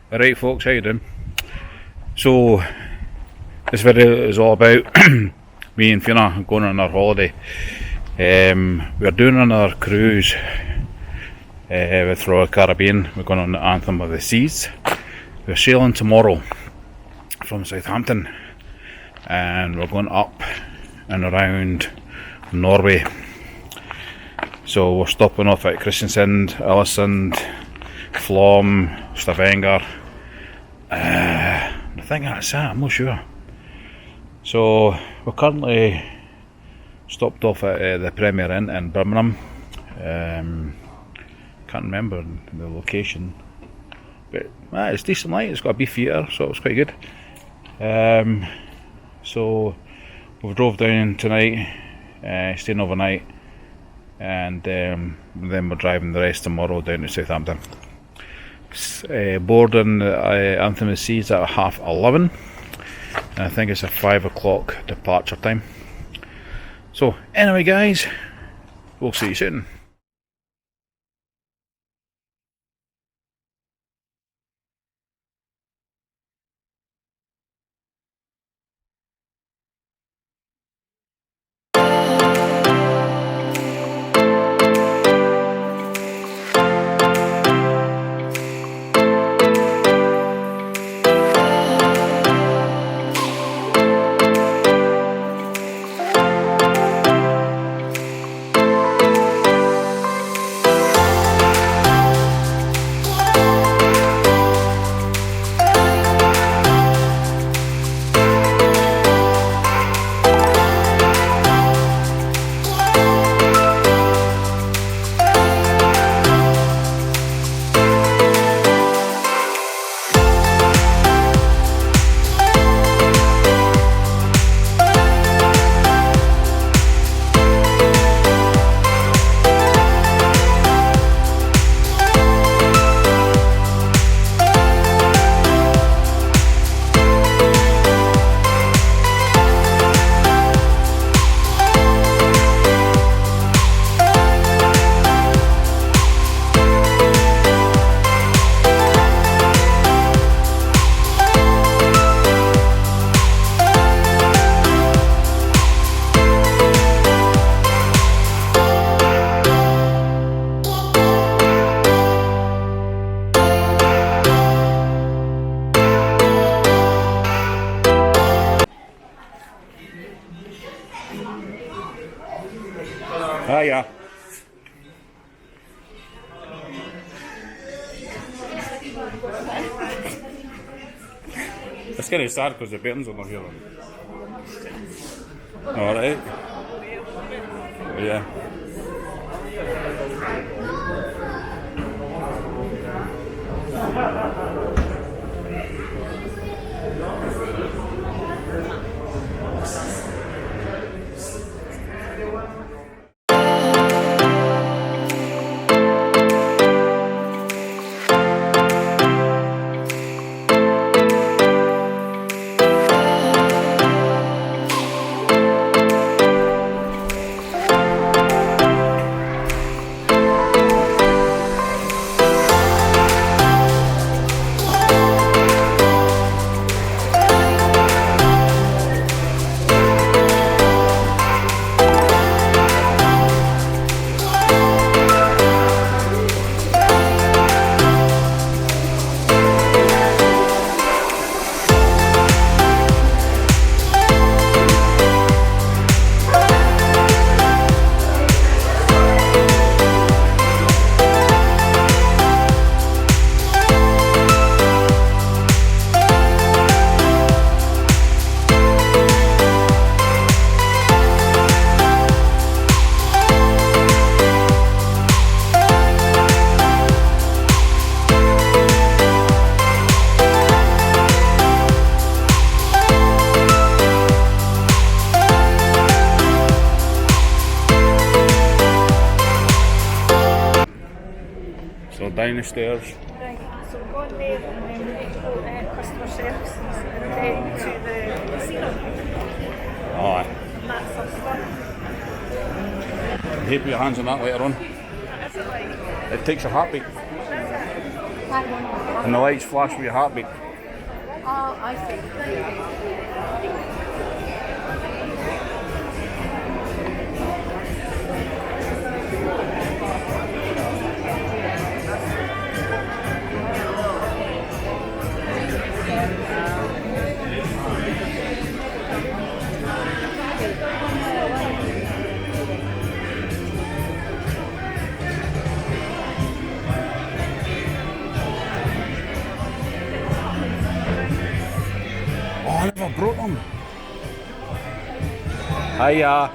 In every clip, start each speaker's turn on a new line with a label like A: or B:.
A: Alright folks, how you doing? So, this video is all about me and Fiona going on our holiday. We're doing another cruise through the Caribbean. We're going on the Anthem of the Seas. We're sailing tomorrow from Southampton and we're going up and around Norway. So we're stopping off at Kristiansand, Aalesund, Flom, Stavanger. I think that's it, I'm not sure. So we're currently stopped off at the Premier Inn in Birmingham. Can't remember the location, but it's decent light. It's got a beef eater, so it's quite good. So we drove down tonight, staying overnight, and then we're driving the rest tomorrow down to Southampton. Boarding Anthem of the Seas at 11:30, and I think it's a 5 o'clock departure time. So anyway guys, we'll see you soon. Hiya. It's kind of sad because the buttons are not here. Alright. Yeah. So down the stairs.
B: Right, so go on there and then we go to customer services and then to the casino.
A: Alright.
B: And that's our start.
A: You put your hands on that later on.
B: That is it like.
A: It takes your heartbeat.
B: That's it.
A: And the lights flash with your heartbeat.
B: Oh, I see.
A: Oh, I never brought them. Hiya.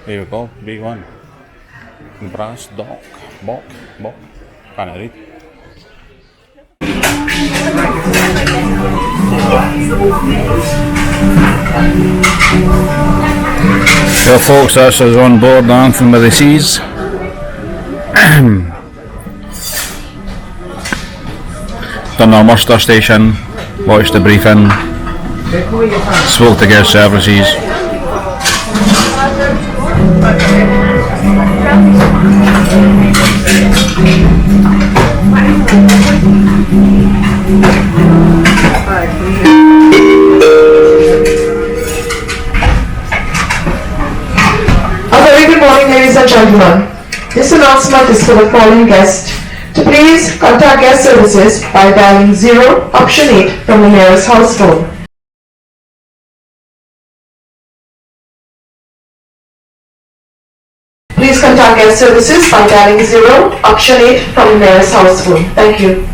A: Here we go, big one. Brass dock, bock. Can't read. So folks, this is on board the Anthem of the Seas. Done our muster station, watched the briefing, spoke to guest services.
C: A very good morning, ladies and gentlemen. This announcement is for the following guests. To please contact guest services by dialing 0 option 8 from the nearest house phone. Please contact guest services by dialing 0 option 8 from the nearest house phone. Thank you.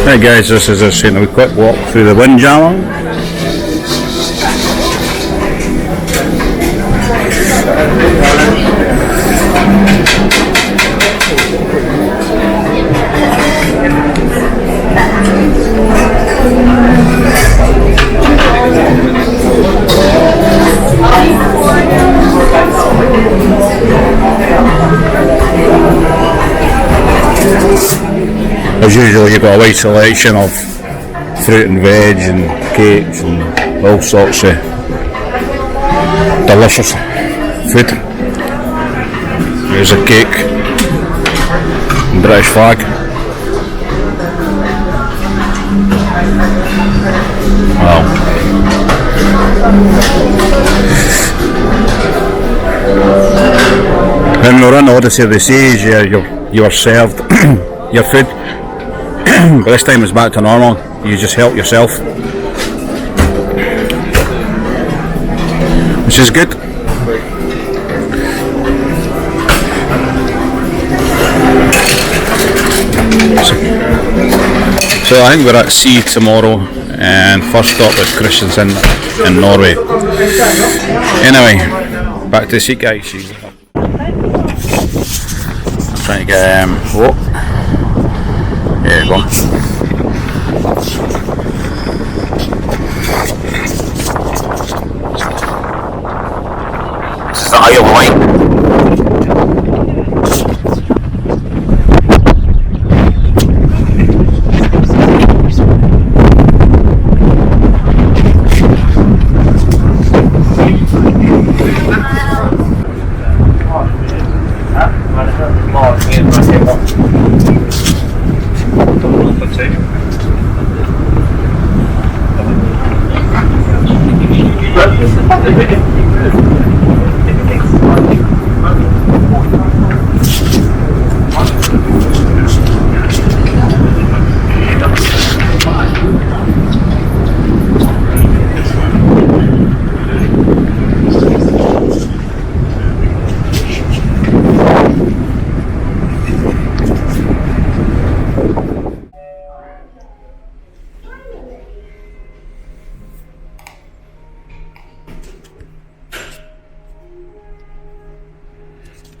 A: Hey guys, this is us taking a quick walk through the Windjammer. As usual, you've got a wide selection of fruit and veg and cakes and all sorts of delicious food. Here's a cake, British flag. Wow. When we were on the Odyssey of the Seas, you were served your food. But this time it's back to normal. You just help yourself, which is good. So I think we're at sea tomorrow, and first stop is Christensen in Norway. Anyway, back to the seat, guys. Trying to get whoa. There you go. This is the Isle of Wight.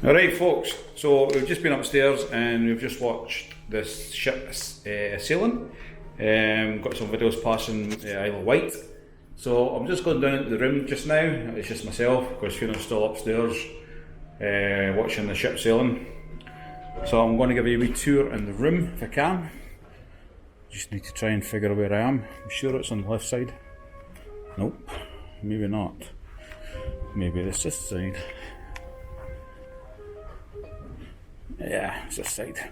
A: Alright folks, so we've just been upstairs and we've just watched this ship sailing. Got some videos passing Isle of Wight. So I'm just going down to the room just now. It's just myself because Fiona's still upstairs watching the ship sailing. So I'm going to give you a wee tour in the room if I can. Just need to try and figure out where I am. I'm sure it's on the left side. Nope, maybe not. Maybe it's this side. Yeah, it's this side.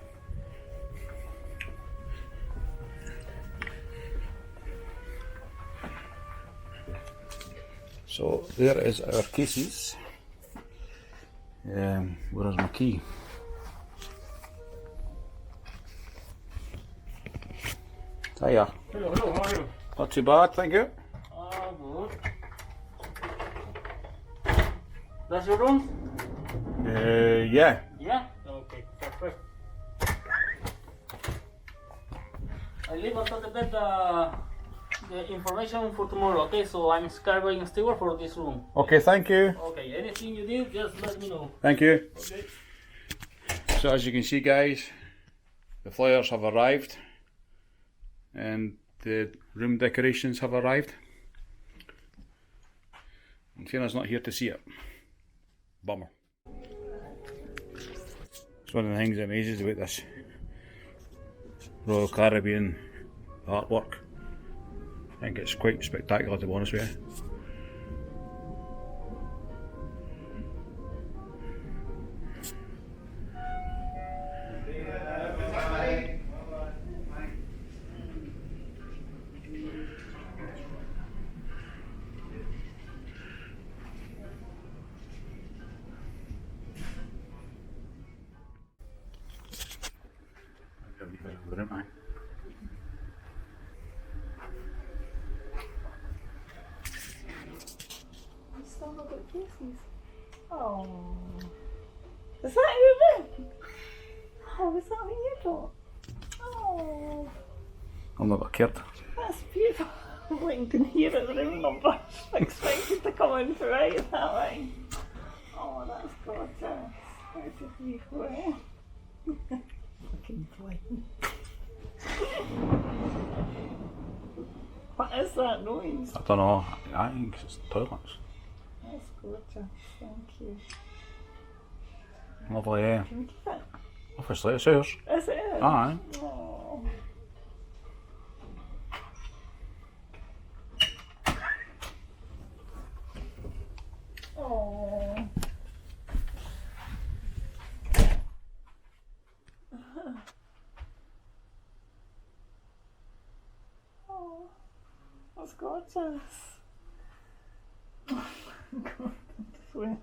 A: So there is our cases. Where is my key? Hiya.
D: Hello, how are you?
A: Not too bad, thank you.
D: Good. That's your room?
A: Yeah.
D: Yeah? Okay, perfect. I leave on top of the bed the information for tomorrow, okay? So I'm carrying steward for this room.
A: Okay, thank you.
D: Okay, anything you need, just let me know.
A: Thank you.
D: Okay.
A: So as you can see, guys, the flyers have arrived and the room decorations have arrived. And Fiona's not here to see it. Bummer. It's one of the things that amazes about this Royal Caribbean artwork. I think it's quite spectacular, to be honest with you.
B: You still have got cases. Oh. Is that your room? Oh, is that what you got? Oh,
A: I'm not cared.
B: that's beautiful. I can hear it, the room number. Expected to come in to write that way. Oh, that's gorgeous. Where did you go? Fucking plane. What is that noise?
A: I don't know. I think it's toilets.
B: That's gorgeous. Thank you.
A: Lovely, yeah.
B: Can we keep it?
A: Obviously, it's yours.
B: Is it?
A: Aye.
B: Oh. Oh. Oh, that's gorgeous. Oh my god,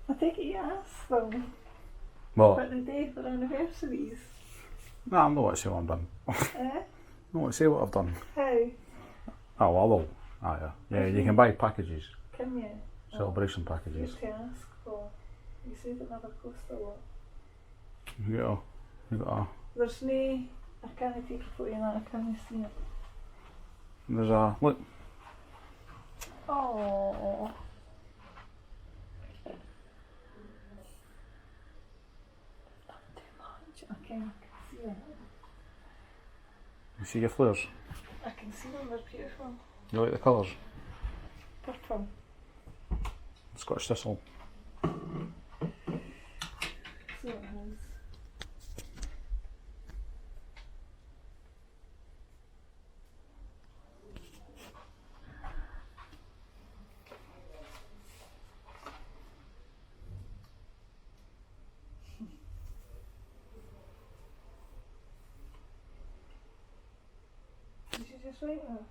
B: I think you asked them
A: Well,
B: about the day for anniversaries.
A: no, I'm not going to say what I've done.
B: Eh?
A: I'm not going to say what I've done.
B: How?
A: Oh, well, I will. Ah, yeah. Yeah, you can buy packages,
B: Can you?
A: celebration packages.
B: Good to ask for. You say that never cost a lot.
A: You got
B: There's no, I can't take a photo of that, I can't see it.
A: there's a, look,
B: Oh. Not too much. Okay, I can see it.
A: you see your flares?
B: I can see them, they're beautiful.
A: You like the colours?
B: Purple.
A: Scottish thistle.
B: See what it has. Did you just write that?